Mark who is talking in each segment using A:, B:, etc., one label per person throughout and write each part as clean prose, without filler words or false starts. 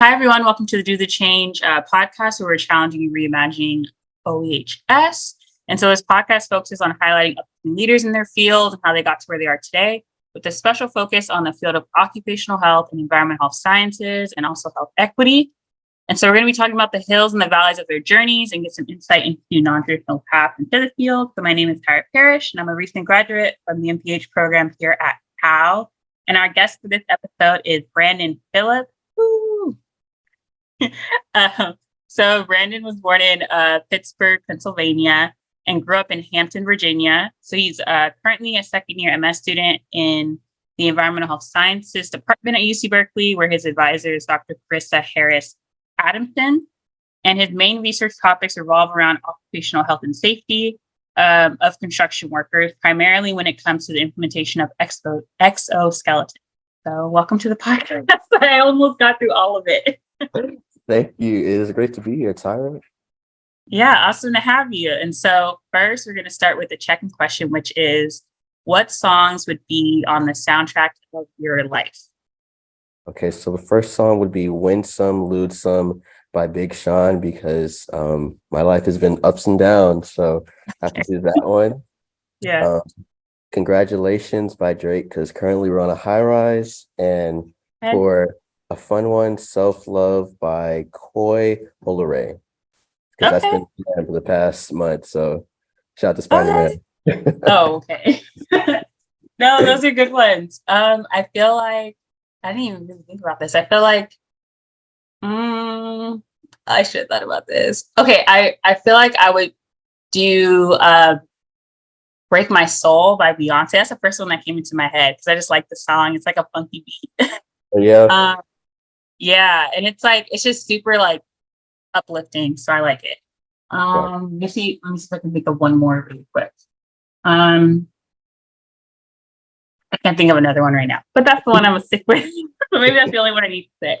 A: Hi, everyone. Welcome to the Do the Change podcast, where we're challenging and reimagining OEHS. And so this podcast focuses on highlighting upcoming leaders in their field and how they got to where they are today, with a special focus on the field of occupational health and environmental health sciences and also health equity. And so we're going to be talking about the hills and the valleys of their journeys and get some insight into non-traditional paths into the field. So my name is Tyra Parrish, and I'm a recent graduate from the MPH program here at Cal. And our guest for this episode is Brandon Phillips. Woo! So Brandon was born in Pittsburgh, Pennsylvania, and grew up in Hampton, Virginia. So he's currently a second-year MS student in the Environmental Health Sciences Department at UC Berkeley, where his advisor is Dr. Carissa Harris Adamson. And his main research topics revolve around occupational health and safety of construction workers, primarily when it comes to the implementation of exoskeletons. So welcome to the podcast. I almost got through all of it.
B: Thank you. It is great to be here, Tyra.
A: Yeah, awesome to have you. And so first, we're going to start with the check-in question, which is, what songs would be on the soundtrack of your life?
B: Okay, so the first song would be Win Some, Lose Some by Big Sean, because my life has been ups and downs, so I have to do that one.
A: Yeah.
B: Congratulations by Drake, because currently we're on a high rise. And for a fun one, Self Love by Koi Olore, because that's been planned for the past month. So shout out to Spider-Man.
A: Oh, okay. No, those are good ones. I feel like I didn't even really think about this. I feel like I should have thought about this. Okay, I feel like I would do Break My Soul by Beyonce. That's the first one that came into my head because I just like the song. It's like a funky beat.
B: Yeah.
A: Yeah, and it's like it's just super like uplifting, so I like it. Let me see if I can think of one more really quick. I can't think of another one right now, but that's the one I'm gonna stick with. Maybe that's the only one I need to say.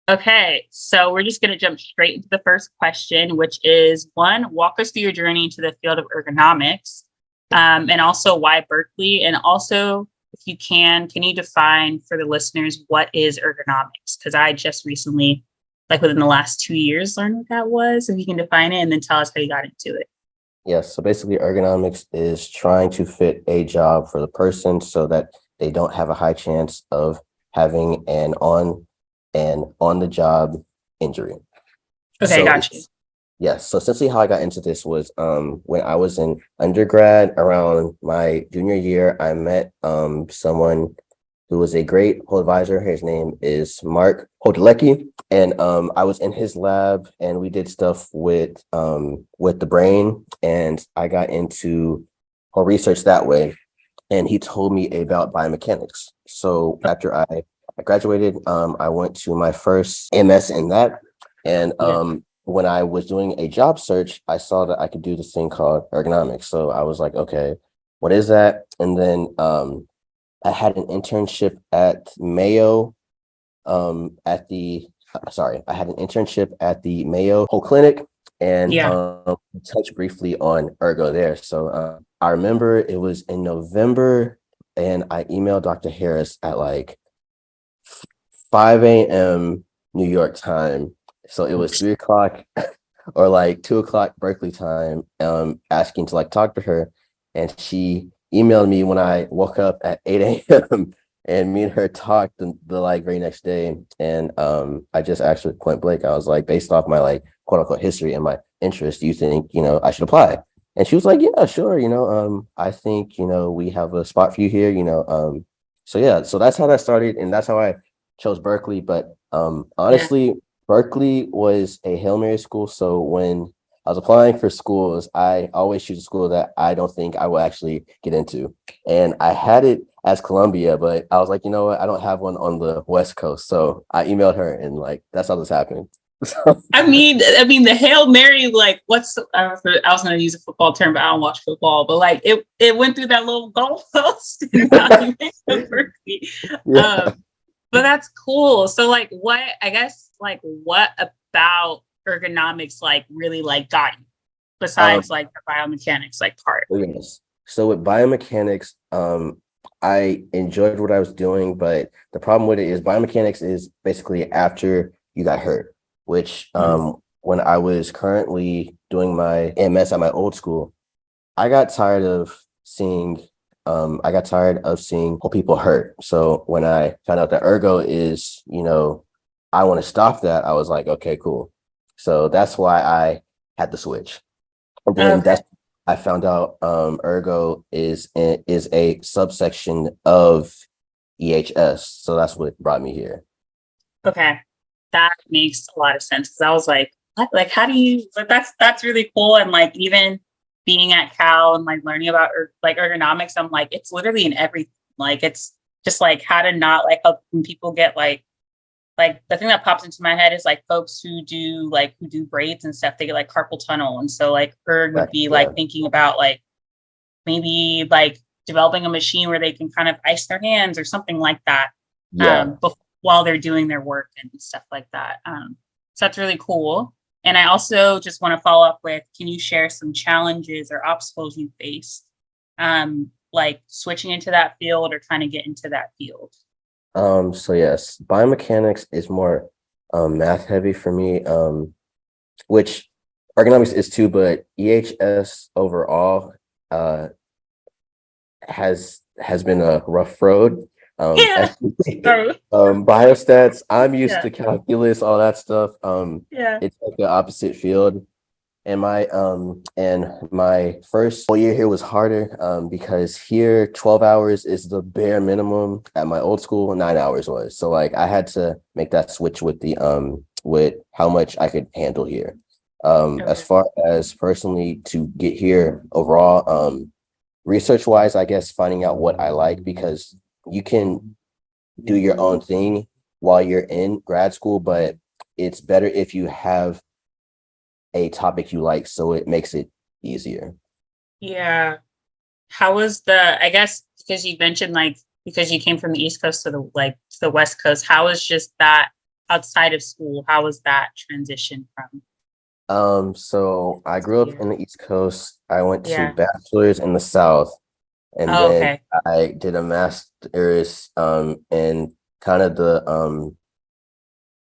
A: Okay, so we're just gonna jump straight into the first question, which is one, walk us through your journey into the field of ergonomics, and also why Berkeley, and also if you can you define for the listeners what is ergonomics? Because I just recently, like within the last 2 years, learned what that was. If you can define it and then tell us how you got into it.
B: Yes. So basically, ergonomics is trying to fit a job for the person so that they don't have a high chance of having an on the job injury.
A: Okay, got you.
B: Yes. So essentially how I got into this was when I was in undergrad around my junior year, I met someone who was a great whole advisor. His name is Mark Hodelecki. And I was in his lab and we did stuff with the brain, and I got into whole research that way. And he told me about biomechanics. So after I graduated, I went to my first MS in that. And when I was doing a job search, I saw that I could do this thing called ergonomics. So I was like, okay, what is that? And then I had an internship at Mayo I had an internship at the Mayo Whole Clinic, and touched briefly on ergo there. So I remember it was in November, and I emailed Dr. Harris at like 5 a.m. New York time. So it was 3 o'clock or like 2 o'clock Berkeley time, asking to like talk to her. And she emailed me when I woke up at 8 a.m. and me and her talked the like very next day. And I just actually point blank, I was like, based off my like quote unquote history and my interest, do you think, I should apply? And she was like, yeah, sure. I think, we have a spot for you here, so yeah, so that's how that started. And that's how I chose Berkeley. But honestly, Berkeley was a Hail Mary school. So when I was applying for schools, I always choose a school that I don't think I will actually get into. And I had it as Columbia, but I was like, you know what? I don't have one on the West Coast. So I emailed her, and like, that's how this happened.
A: I mean, the Hail Mary, like, I was going to use a football term, but I don't watch football, but like it went through that little goalpost. But that's cool. So like, what about ergonomics like really like got you besides like the biomechanics like part?
B: Yes. So with biomechanics, I enjoyed what I was doing, but the problem with it is biomechanics is basically after you got hurt, which when I was currently doing my MS at my old school, I got tired of seeing whole people hurt. So when I found out that ergo is, I want to stop that, I was like, okay, cool. So that's why I had to switch. And then
A: Okay.
B: I found out ergo is a subsection of EHS. So that's what brought me here.
A: Okay. That makes a lot of sense. Cause I was like, what? Like, how do you, like, that's really cool. And like, even being at Cal and like learning about like ergonomics, I'm like, it's literally in everything. Like, it's just like how to not like help when people get like the thing that pops into my head is like folks who do braids and stuff, they get like carpal tunnel. And so like erg would be
B: Yeah.
A: like thinking about like maybe like developing a machine where they can kind of ice their hands or something like that
B: Yeah.
A: while they're doing their work and stuff like that. So that's really cool. And I also just want to follow up with, can you share some challenges or obstacles you faced, like switching into that field or trying to get into that field?
B: So yes, biomechanics is more math heavy for me, which ergonomics is too, but EHS overall uh has been a rough road.
A: Yeah.
B: Biostats, I'm used
A: Yeah.
B: to calculus, all that stuff.
A: Yeah.
B: It's like the opposite field. And my first whole year here was harder because here 12 hours is the bare minimum. At my old school, 9 hours was. So like I had to make that switch with the with how much I could handle here. As
A: Okay.
B: far as personally to get here overall, research wise, I guess finding out what I like, because you can do your own thing while you're in grad school, but it's better if you have a topic you like, so it makes it easier.
A: Yeah. How was the, I guess, because you mentioned like, because you came from the East Coast to the West Coast, how was just that outside of school? How was that transition from?
B: So I grew up
A: Yeah.
B: in the East Coast. I went to
A: Yeah.
B: bachelor's in the South, and
A: Oh,
B: then
A: okay.
B: I did a master's in kind of the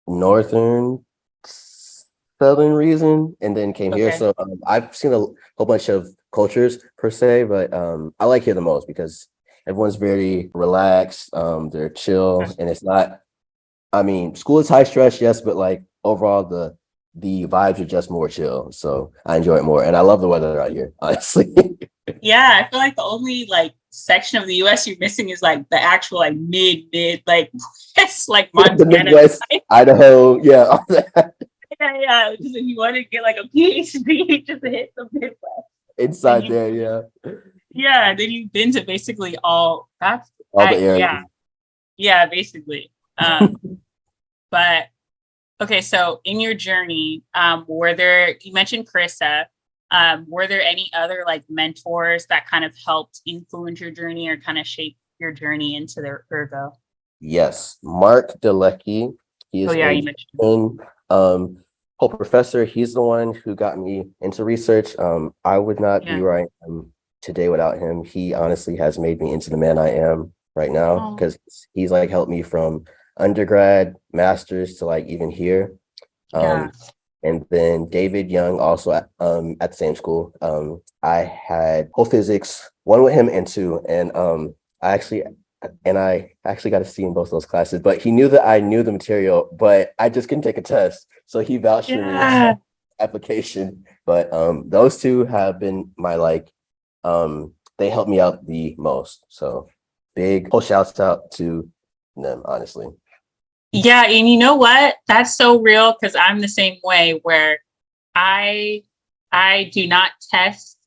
B: northern southern region, and then came here.
A: Okay.
B: So I've seen a whole bunch of cultures per se, but I like here the most because everyone's very relaxed, they're chill, and it's not, I mean, school is high stress, yes, but like overall the vibes are just more chill. So I enjoy it more. And I love the weather out here, honestly.
A: Yeah, I feel like the only like section of the US you're missing is like the actual like mid like it's like
B: The
A: Montana.
B: Midwest, Idaho, yeah, all that.
A: Yeah, yeah. Just if you want to get like a PhD, just hit the Midwest. And
B: Inside
A: you
B: there, yeah.
A: yeah, then you've been to basically all that's
B: All the areas.
A: yeah, basically. Um, but okay, so in your journey, were there, you mentioned Carissa, were there any other like mentors that kind of helped influence your journey or kind of shape your journey into the ergo?
B: Yes, Mark Delecki. He
A: Oh
B: is
A: yeah,
B: a
A: you mentioned.
B: veteran, whole professor. He's the one who got me into research. I would not be
A: Yeah.
B: where I am today without him. He honestly has made me into the man I am right now,
A: Oh,
B: because he's like helped me from undergrad, masters to like even here.
A: yeah.
B: Um, and then David Young also at the same school. I had whole physics, one with him and two, and I actually got to see in both those classes. But he knew that I knew the material, but I just couldn't take a test, so he vouched for me in
A: Yeah.
B: application. But those two have been my like, they helped me out the most. So big whole shouts out to them, honestly.
A: Yeah, and you know what? That's so real because I'm the same way where I I do not test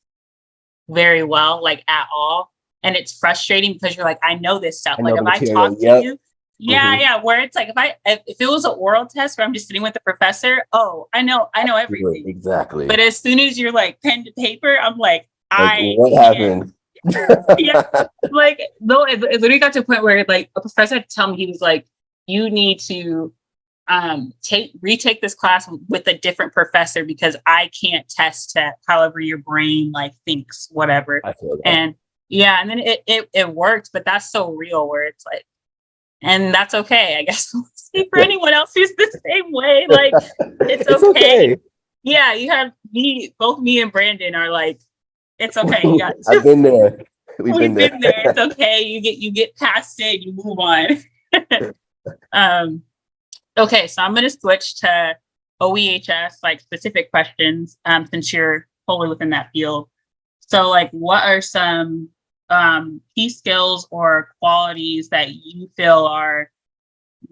A: very well, like at all. And it's frustrating because you're like, I know this stuff.
B: I
A: Like
B: know the
A: if I
B: material.
A: talk to
B: Yep.
A: you, yeah,
B: Mm-hmm.
A: yeah. Where it's like if it was an oral test where I'm just sitting with the professor, oh, I know everything.
B: Exactly.
A: But as soon as you're like pen to paper, I'm like,
B: Like
A: I
B: what
A: can't.
B: happened?
A: Yeah. Like no, it literally got to a point where like a professor had to tell me, he was like, you need to retake this class with a different professor because I can't test to however your brain like thinks, whatever.
B: I feel that.
A: And Yeah, and then it worked, but that's so real where it's like, and that's okay, I guess. See, for anyone else who's the same way, like it's
B: It's
A: okay.
B: okay.
A: Yeah, you have both me and Brandon are like, it's okay. You got
B: I've been there. We've been
A: we've
B: there.
A: been there. It's okay. You get past it, you move on. um okay, so I'm gonna switch to OEHS, like specific questions, since you're totally within that field. So like what are some key skills or qualities that you feel are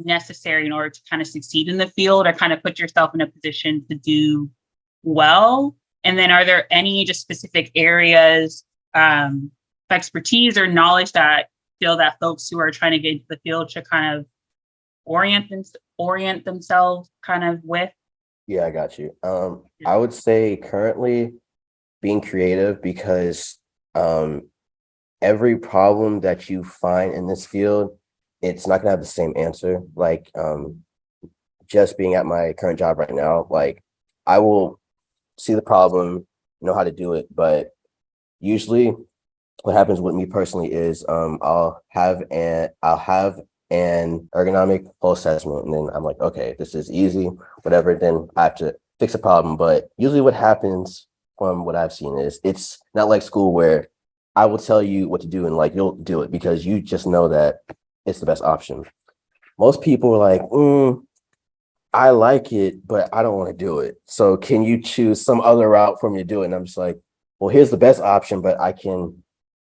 A: necessary in order to kind of succeed in the field or kind of put yourself in a position to do well? And then are there any just specific areas of expertise or knowledge that you feel that folks who are trying to get into the field should kind of orient themselves kind of with?
B: Yeah, I got you. I would say currently being creative because every problem that you find in this field, it's not gonna have the same answer. Like just being at my current job right now, like I will see the problem, know how to do it, but usually what happens with me personally is I'll have an ergonomic whole assessment and then I'm like, okay, this is easy, whatever, then I have to fix a problem. But usually what happens from what I've seen is it's not like school where I will tell you what to do and like you'll do it because you just know that it's the best option. Most people are like, I like it, but I don't want to do it. So can you choose some other route for me to do it? And I'm just like, well, here's the best option, but I can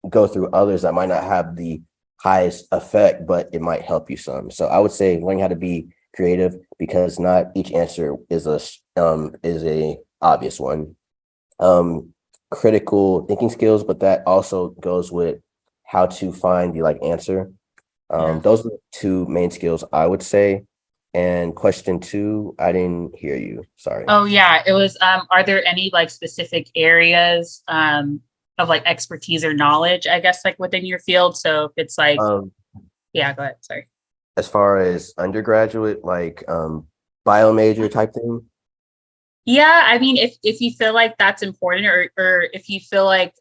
B: go through others that might not have the highest effect, but it might help you some. So I would say learning how to be creative because not each answer is a obvious one. Um, Critical thinking skills, but that also goes with how to find the like answer.
A: Yeah.
B: Those are the two main skills I would say. And question two, I didn't hear you. Sorry.
A: Oh yeah, it was are there any like specific areas of like expertise or knowledge, I guess, like within your field? So if it's like,
B: Um,
A: yeah, go ahead. Sorry.
B: as far as undergraduate, like bio major type thing.
A: Yeah, I mean, if you feel like that's important, or if you feel like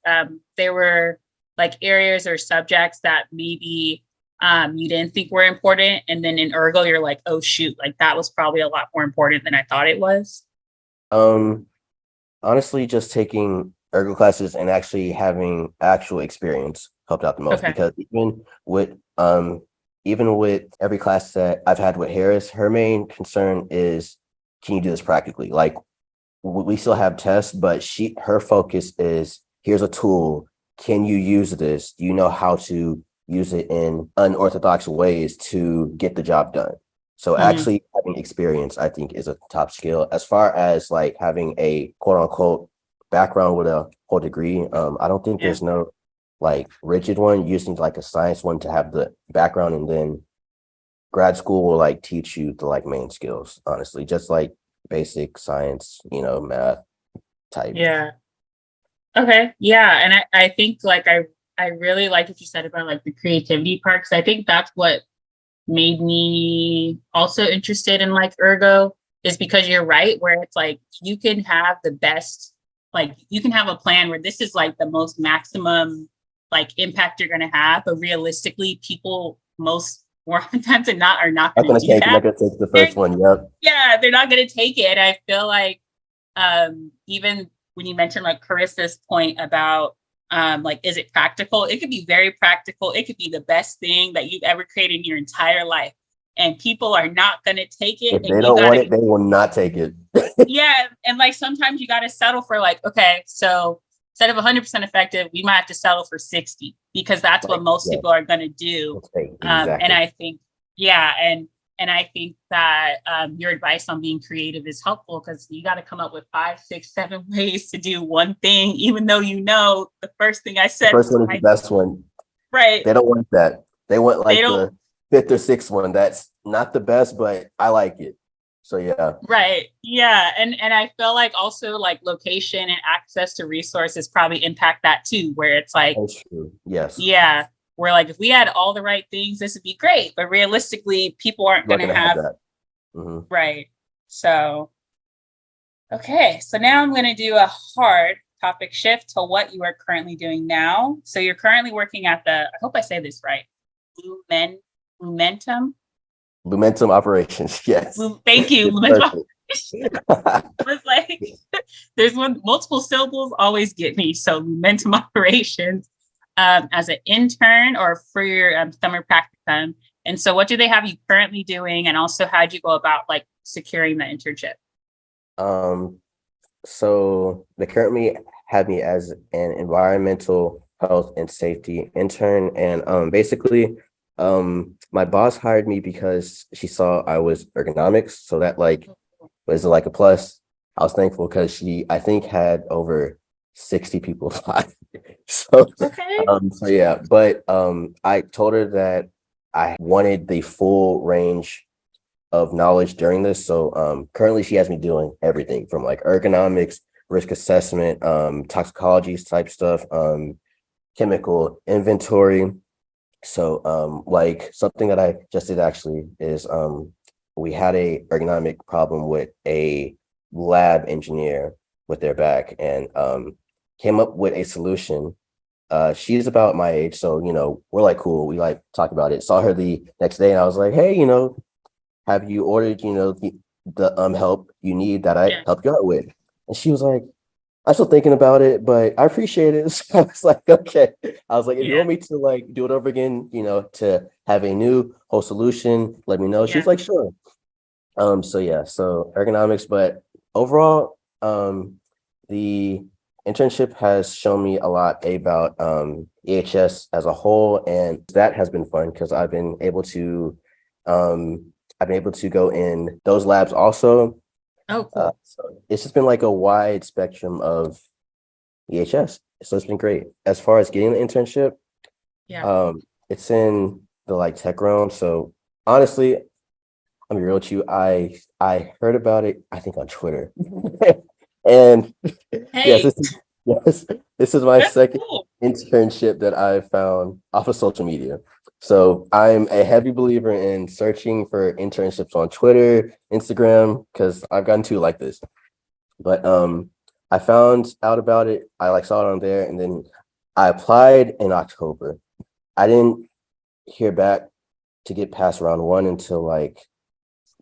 A: there were like areas or subjects that maybe you didn't think were important, and then in ergo you're like, oh shoot, like that was probably a lot more important than I thought it was.
B: Um, Honestly, just taking ergo classes and actually having actual experience helped out the most
A: Okay.
B: because even with every class that I've had with Harris, her main concern is can you do this practically? Like we still have tests, but her focus is here's a tool. Can you use this? Do you know how to use it in unorthodox ways to get the job done? So
A: Hmm.
B: actually having experience, I think, is a top skill. As far as like having a quote unquote background with a whole degree, I don't think
A: Yeah.
B: there's no like rigid one. You just need like a science one to have the background, and then grad school will like teach you the like main skills, honestly, just like basic science, math type.
A: Yeah. Okay. Yeah. And I think like I really like what you said about like the creativity part, because I think that's what made me also interested in like ergo, is because you're right, where it's like you can have the best, like you can have a plan where this is like the most maximum like impact you're gonna have, but realistically people most more often times than not are not
B: Not
A: gonna
B: gonna
A: do
B: take,
A: that.
B: not gonna take the
A: They're
B: first one. Yep.
A: Yeah, they're not gonna take it. And I feel like even when you mentioned like Carissa's point about like is it practical, it could be very practical, it could be the best thing that you've ever created in your entire life, and people are not going to take it,
B: If
A: and
B: they
A: you
B: don't
A: got
B: want
A: to,
B: it, they will not take it.
A: yeah, and like sometimes you got to settle for like, okay, so instead of 100% effective, we might have to settle for 60 because that's what
B: Like,
A: most
B: yeah,
A: people are going to do.
B: let's take
A: And
B: exactly.
A: I think, yeah, and I think that your advice on being creative is helpful, because you got to come up with 5, 6, 7 ways to do one thing, even though you know the first thing I
B: The
A: said
B: first
A: was
B: one is the
A: right.
B: best one.
A: Right.
B: They don't want that. They want
A: They
B: like
A: don't.
B: the fifth or sixth one. That's not the best, but I like it. So yeah,
A: Right. Yeah. And I feel like also like location and access to resources probably impact that too, where it's like,
B: that's true. Yes,
A: yeah, where like if we had all the right things, this would be great. But realistically, people aren't
B: you're
A: going
B: not
A: to
B: gonna have
A: have,
B: that. Hmm.
A: right. So, okay. So now I'm going to do a hard. topic shift to what you are currently doing now. So you're currently working at I hope I say this right, Lumentum.
B: Lumentum operations. Yes.
A: Thank you. Lumentum.
B: Perfect.
A: Was like, there's multiple syllables always get me. So Lumentum operations as an intern or for your summer practicum. And so what do they have you currently doing? And also how'd you go about like securing the internship?
B: So they currently have me as an environmental health and safety intern. And basically, my boss hired me because she saw I was ergonomics. So that like was like a plus. I was thankful because she, I think, had over 60 people apply. So,
A: Okay.
B: so yeah, but I told her that I wanted the full range of knowledge during this. So currently she has me doing everything from like ergonomics, risk assessment, toxicology type stuff, chemical inventory. So like something that I just did actually is we had a ergonomic problem with a lab engineer with their back and came up with a solution. She's about my age, so we're like cool. We like talk about it. Saw her the next day, and I was like, "Hey, have you ordered the help you need that I help you out with?" And she was like, "I'm still thinking about it, but I appreciate it." So I was like, "Okay." I was like, "If you want me to like do it over again, to have a new whole solution, let me know." She was like, "Sure." So ergonomics, but overall, the internship has shown me a lot about EHS as a whole, and that has been fun because I've been able to go in those labs also.
A: Oh, cool.
B: So it's just been like a wide spectrum of EHS. So it's been great. As far as getting the internship, it's in the like tech realm. So honestly, I'm gonna be real with you. I heard about it, I think on Twitter. And yes,
A: Hey,
B: this is my
A: that's
B: second
A: cool.
B: internship that I found off of social media. So I'm a heavy believer in searching for internships on Twitter, Instagram, because I've gotten to like this. But I found out about it. I like saw it on there, and then I applied in October. I didn't hear back to get past round one until like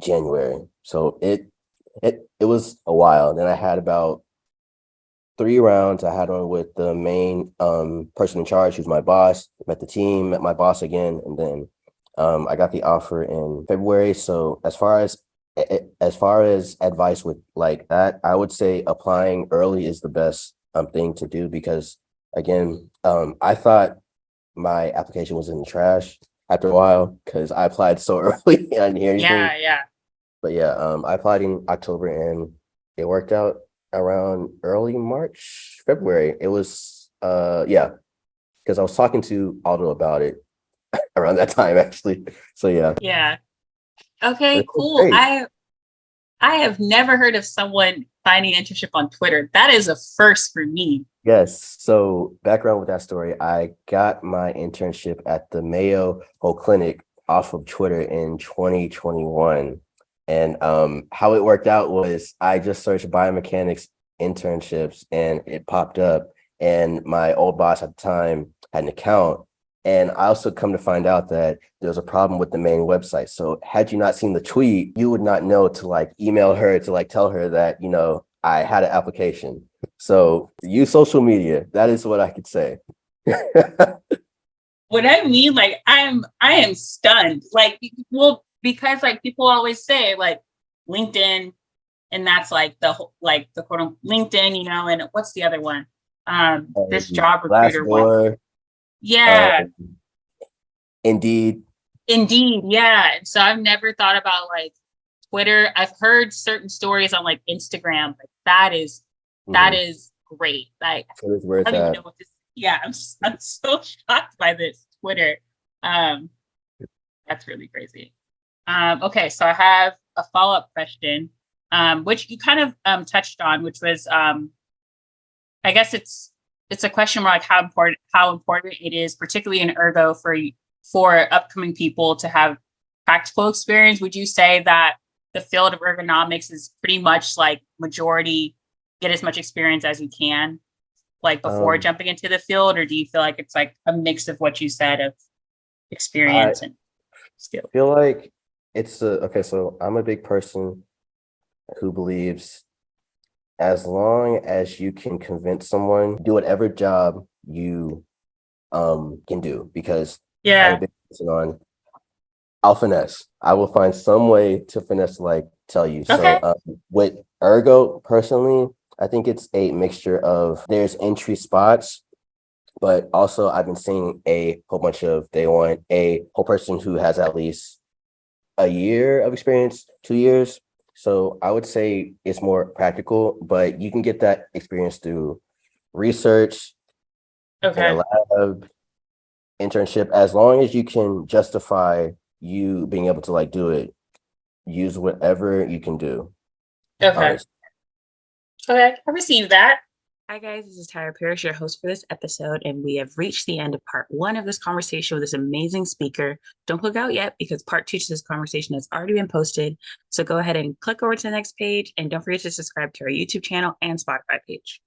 B: January. So it was a while. Then I had about 3 rounds. I had one with the main person in charge, who's my boss, met the team, met my boss again, and then I got the offer in February. So as far as advice with like that, I would say applying early is the best thing to do because again, I thought my application was in the trash after a while because I applied so early. I didn't hear anything.
A: Yeah.
B: But yeah, I applied in October and it worked out around early March, February. It was because I was talking to Aldo about it around that time actually. So yeah.
A: Yeah. Okay,
B: It's been
A: cool.
B: great.
A: I have never heard of someone finding internship on Twitter. That is a first for me.
B: Yes. So background with that story, I got my internship at the Mayo Whole Clinic off of Twitter in 2021. And how it worked out was I just searched biomechanics internships and it popped up. And my old boss at the time had an account. And I also come to find out that there was a problem with the main website. So had you not seen the tweet, you would not know to like email her to like tell her that, I had an application. So use social media. That is what I could say.
A: What I mean, like I am stunned. Like, well, because like people always say like LinkedIn, and that's like the quote unquote LinkedIn, and what's the other one? This job recruiter one.
B: Glassdoor,
A: Yeah,
B: Indeed.
A: indeed. Yeah. And so I've never thought about like Twitter. I've heard certain stories on like Instagram, but that is great. Like
B: So that's where
A: I
B: it's
A: don't even
B: at.
A: know what this. Yeah, I'm so shocked by this Twitter. Um, that's really crazy. Okay, so I have a follow-up question, which you kind of touched on, which was I guess it's a question more like how important it is, particularly in ergo for upcoming people to have practical experience. Would you say that the field of ergonomics is pretty much like majority get as much experience as you can? like before
B: Um,
A: jumping into the field, or do you feel like it's like a mix of what you said of
B: I
A: experience and skill?
B: feel like okay, so I'm a big person who believes as long as you can convince someone, do whatever job you can do, because I'm a
A: Yeah.
B: big person on I'll finesse. I will find some way to finesse, like tell you. So
A: Okay.
B: with ergo personally, I think it's a mixture of there's entry spots, but also I've been seeing a whole bunch of they want a whole person who has at least a year of experience, 2 years. So I would say it's more practical, but you can get that experience through research in a
A: Okay.
B: lab, internship, as long as you can justify you being able to like do it, use whatever you can do,
A: Okay.
B: honestly.
A: Okay. I received that. Hi, guys. This is Tyra Parrish, your host for this episode, and we have reached the end of part one of this conversation with this amazing speaker. Don't click out yet because part two to this conversation has already been posted. So go ahead and click over to the next page, and don't forget to subscribe to our YouTube channel and Spotify page.